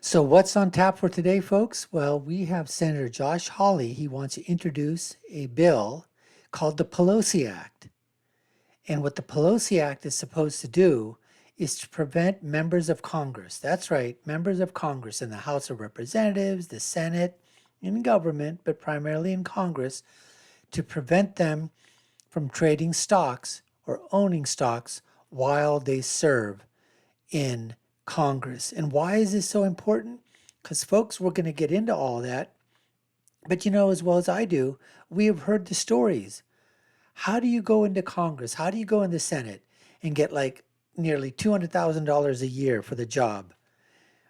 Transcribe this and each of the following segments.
So, what's on tap for today, folks? Well, we have Senator Josh Hawley. He wants to introduce a bill called the PELOSI Act. And what the PELOSI Act is supposed to do is to prevent members of Congress, that's right, members of Congress in the House of Representatives, the Senate, in government, but primarily in Congress, to prevent them from trading stocks or owning stocks while they serve in Congress. And why is this so important? Because, folks, we're going to get into all that. But you know, as well as I do, we have heard the stories. How do you go into Congress? How do you go in the Senate and get like nearly $200,000 a year for the job?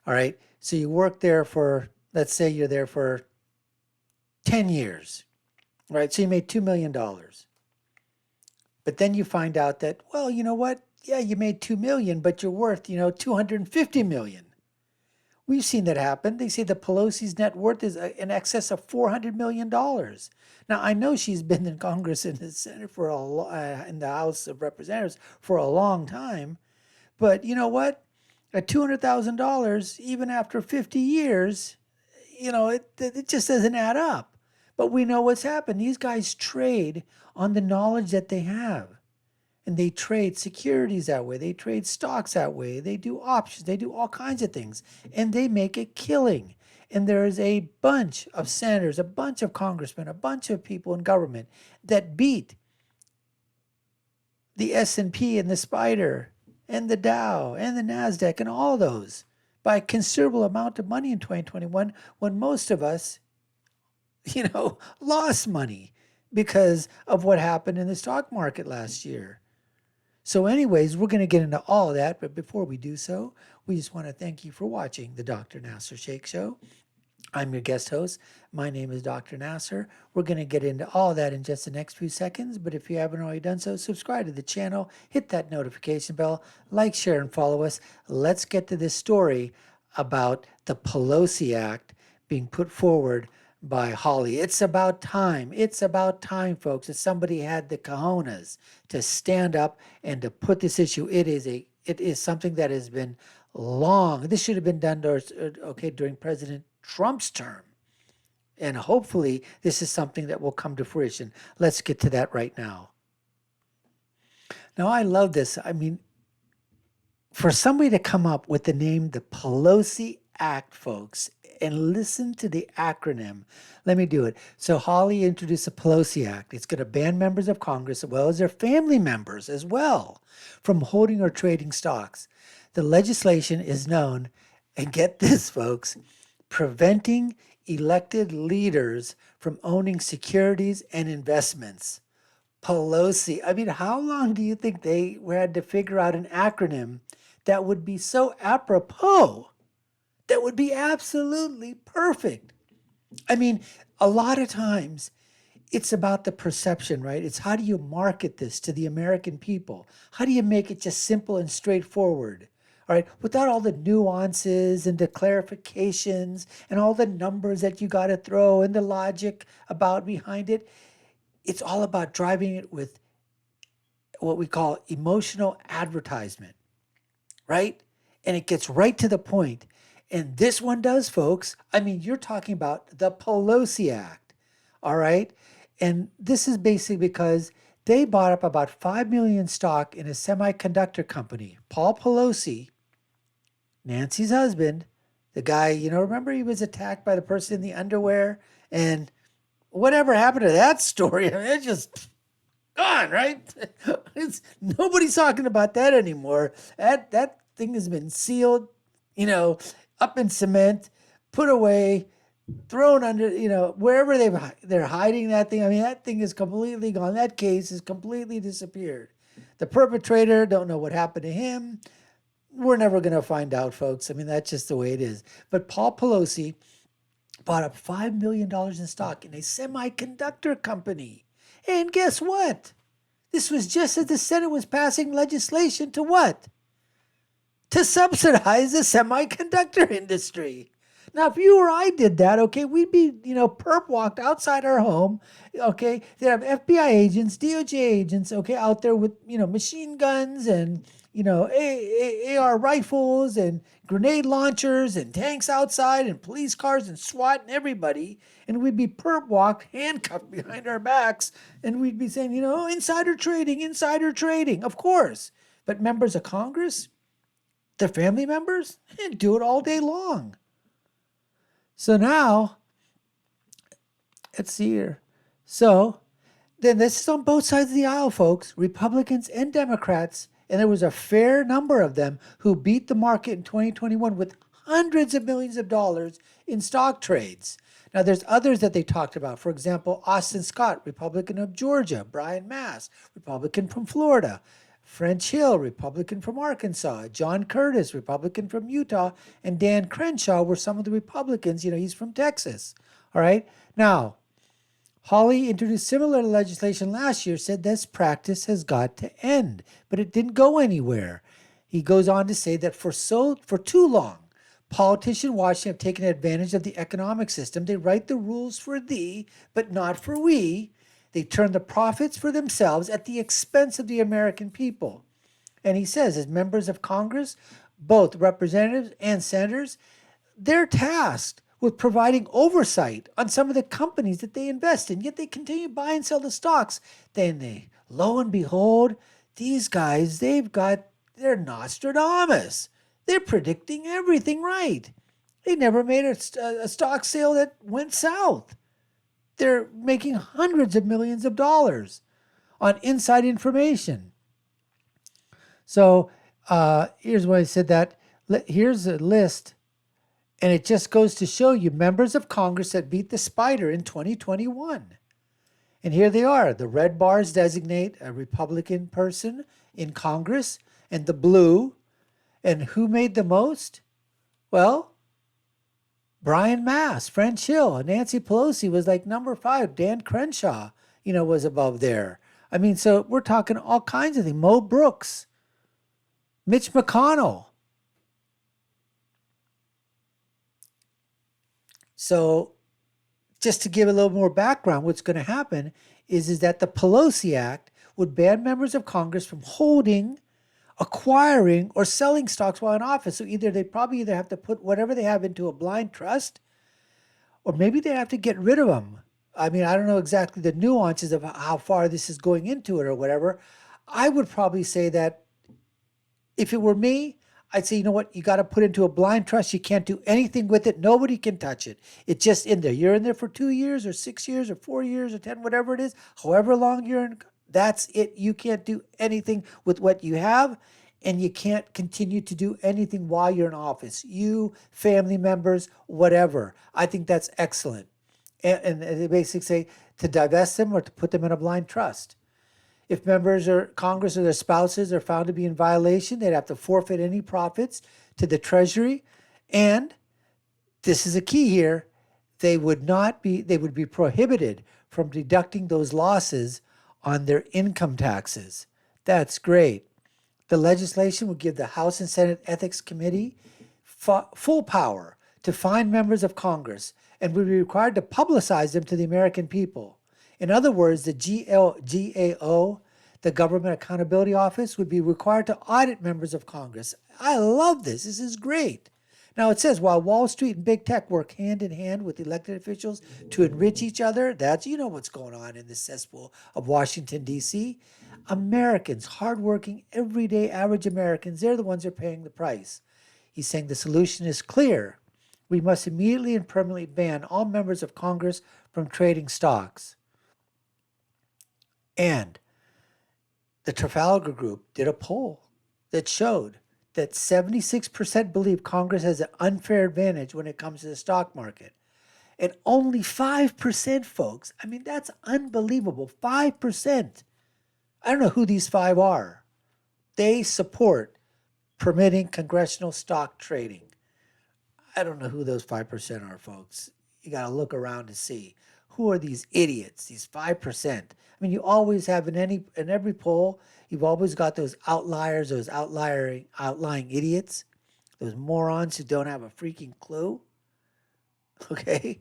All right. So you work there for, let's say you're there for 10 years, right? So you made $2 million. But then you find out that, well, you know what? Yeah, you made 2 million, but you're worth, 250 million. We've seen that happen. They say the Pelosi's net worth is in excess of $400 million. Now, I know she's been in Congress and the Senate for in the House of Representatives for a long time. But you know what? At $200,000, even after 50 years, it just doesn't add up. But we know what's happened. These guys trade on the knowledge that they have. And they trade securities that way. They trade stocks that way. They do options. They do all kinds of things. And they make a killing. And there is a bunch of senators, a bunch of congressmen, a bunch of people in government that beat the S&P and the Spider and the Dow and the NASDAQ and all those by a considerable amount of money in 2021 when most of us, lost money because of what happened in the stock market last year. So anyways, we're going to get into all of that. But before we do so, we just want to thank you for watching the Dr. Nasir Shaikh Show. I'm your guest host. My name is Dr. Nasir. We're going to get into all that in just the next few seconds. But if you haven't already done so, subscribe to the channel, hit that notification bell, like, share, and follow us. Let's get to this story about the PELOSI Act being put forward by Hawley. It's about time. It's about time, folks, that somebody had the cojones to stand up and to put this issue. It is something that has been long. This should have been done during President Trump's term. And hopefully this is something that will come to fruition. Let's get to that right now. Now, I love this. I mean, for somebody to come up with the name the PELOSI Act, folks, and listen to the acronym. Let me do it. So Hawley introduced the PELOSI Act. It's going to ban members of Congress as well as their family members as well from holding or trading stocks. The legislation is known, and get this, folks, preventing elected leaders from owning securities and investments. PELOSI. I mean, how long do you think they had to figure out an acronym that would be so apropos? That would be absolutely perfect. I mean, a lot of times it's about the perception, right? It's how do you market this to the American people? How do you make it just simple and straightforward? All right, without all the nuances and the clarifications and all the numbers that you got to throw and the logic about behind it. It's all about driving it with what we call emotional advertisement, right? And it gets right to the point. And this one does, folks. I mean, you're talking about the PELOSI Act, all right? And this is basically because they bought up about 5 million stock in a semiconductor company. Paul Pelosi, Nancy's husband, the guy, remember he was attacked by the person in the underwear? And whatever happened to that story? I mean, it's just gone, right? Nobody's talking about that anymore. That thing has been sealed, up in cement, put away, thrown under, wherever they're hiding that thing. I mean, that thing is completely gone. That case is completely disappeared. The perpetrator, don't know what happened to him. We're never going to find out, folks. I mean, that's just the way it is. But Paul Pelosi bought up $5 million in stock in a semiconductor company. And guess what? This was just as the Senate was passing legislation to what? To subsidize the semiconductor industry. Now, if you or I did that, okay, we'd be, perp walked outside our home, okay? They'd have FBI agents, DOJ agents, okay, out there with, machine guns and, AR rifles and grenade launchers and tanks outside and police cars and SWAT and everybody. And we'd be perp walked, handcuffed behind our backs. And we'd be saying, insider trading, insider trading. Of course. But members of Congress, their family members, do it all day long. So now, let's see here. So then this is on both sides of the aisle, folks, Republicans and Democrats. And there was a fair number of them who beat the market in 2021 with hundreds of millions of dollars in stock trades. Now, there's others that they talked about. For example, Austin Scott, Republican of Georgia, Brian Mast, Republican from Florida, French Hill, Republican from Arkansas, John Curtis, Republican from Utah, and Dan Crenshaw were some of the Republicans. He's from Texas. All right. Now, Hawley introduced similar legislation last year, said this practice has got to end, but it didn't go anywhere. He goes on to say that for too long, politicians in Washington have taken advantage of the economic system. They write the rules for thee, but not for we. They turn the profits for themselves at the expense of the American people. And he says, as members of Congress, both representatives and senators, they're tasked with providing oversight on some of the companies that they invest in, yet they continue to buy and sell the stocks. Then lo and behold, these guys, they're Nostradamus. They're predicting everything right. They never made a stock sale that went south. They're making hundreds of millions of dollars on inside information. So here's why I said that. Here's a list. And it just goes to show you members of Congress that beat the spider in 2021. And here they are. The red bars designate a Republican person in Congress, and the blue. And who made the most? Well, Brian Mast, French Hill, Nancy Pelosi was like number 5. Dan Crenshaw, was above there. I mean, so we're talking all kinds of things. Mo Brooks, Mitch McConnell. So just to give a little more background, what's going to happen is that the PELOSI Act would ban members of Congress from holding, acquiring, or selling stocks while in office. So they probably have to put whatever they have into a blind trust, or maybe they have to get rid of them. I mean, I don't know exactly the nuances of how far this is going into it or whatever. I would probably say that if it were me, I'd say, you know what? You got to put into a blind trust. You can't do anything with it. Nobody can touch it. It's just in there. You're in there for 2 years or 6 years or 4 years or 10, whatever it is, however long you're in. That's it. You can't do anything with what you have, and you can't continue to do anything while you're in office. You, family members, whatever. I think that's excellent. And they basically say to divest them or to put them in a blind trust. If members of Congress or their spouses are found to be in violation, they'd have to forfeit any profits to the Treasury. And this is a key here, they would be prohibited from deducting those losses on their income taxes. That's great. The legislation would give the House and Senate Ethics Committee full power to fine members of Congress and would be required to publicize them to the American people. In other words, the GAO, the Government Accountability Office, would be required to audit members of Congress. I love this. This is great. Now, it says, while Wall Street and big tech work hand in hand with elected officials to enrich each other, that's, what's going on in the cesspool of Washington, D.C., Americans, hardworking, everyday, average Americans, they're the ones who are paying the price. He's saying the solution is clear. We must immediately and permanently ban all members of Congress from trading stocks. And the Trafalgar Group did a poll that showed that 76% believe Congress has an unfair advantage when it comes to the stock market. And only 5%, folks, I mean, that's unbelievable, 5%. I don't know who these 5 are. They support permitting congressional stock trading. I don't know who those 5% are, folks. You got to look around to see. Who are these idiots, these 5%? I mean, you always have in every poll, you've always got those outliers, those outlying idiots, those morons who don't have a freaking clue. Okay?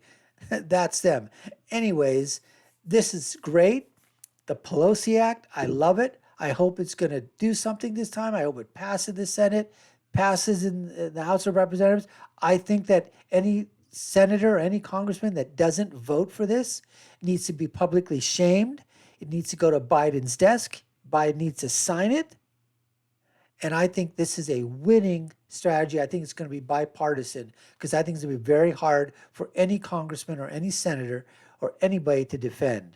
That's them. Anyways, this is great. The Pelosi Act, I love it. I hope it's going to do something this time. I hope it passes the Senate, passes in the House of Representatives. I think that any senator or any congressman that doesn't vote for this needs to be publicly shamed. It needs to go to Biden's desk. Biden needs to sign it. And I think this is a winning strategy. I think it's going to be bipartisan because I think it's going to be very hard for any congressman or any senator or anybody to defend.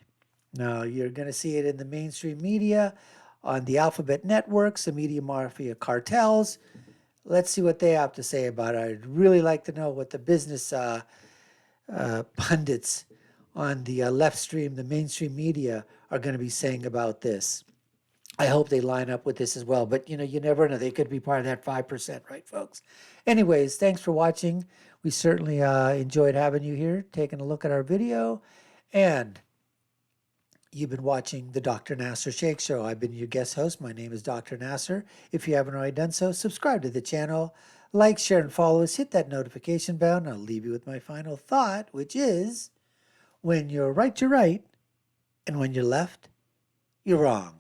Now, you're going to see it in the mainstream media, on the alphabet networks, the media mafia cartels. Let's see what they have to say about it. I'd really like to know what the business pundits on the left stream, the mainstream media, are going to be saying about this. I hope they line up with this as well. But, you never know. They could be part of that 5%, right, folks? Anyways, thanks for watching. We certainly enjoyed having you here, taking a look at our video. And you've been watching the Dr. Nasir Shaikh Show. I've been your guest host. My name is Dr. Nasir. If you haven't already done so, subscribe to the channel. Like, share, and follow us. Hit that notification bell. And I'll leave you with my final thought, which is, when you're right, you're right. And when you're left, you're wrong.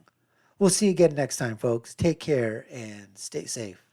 We'll see you again next time, folks. Take care and stay safe.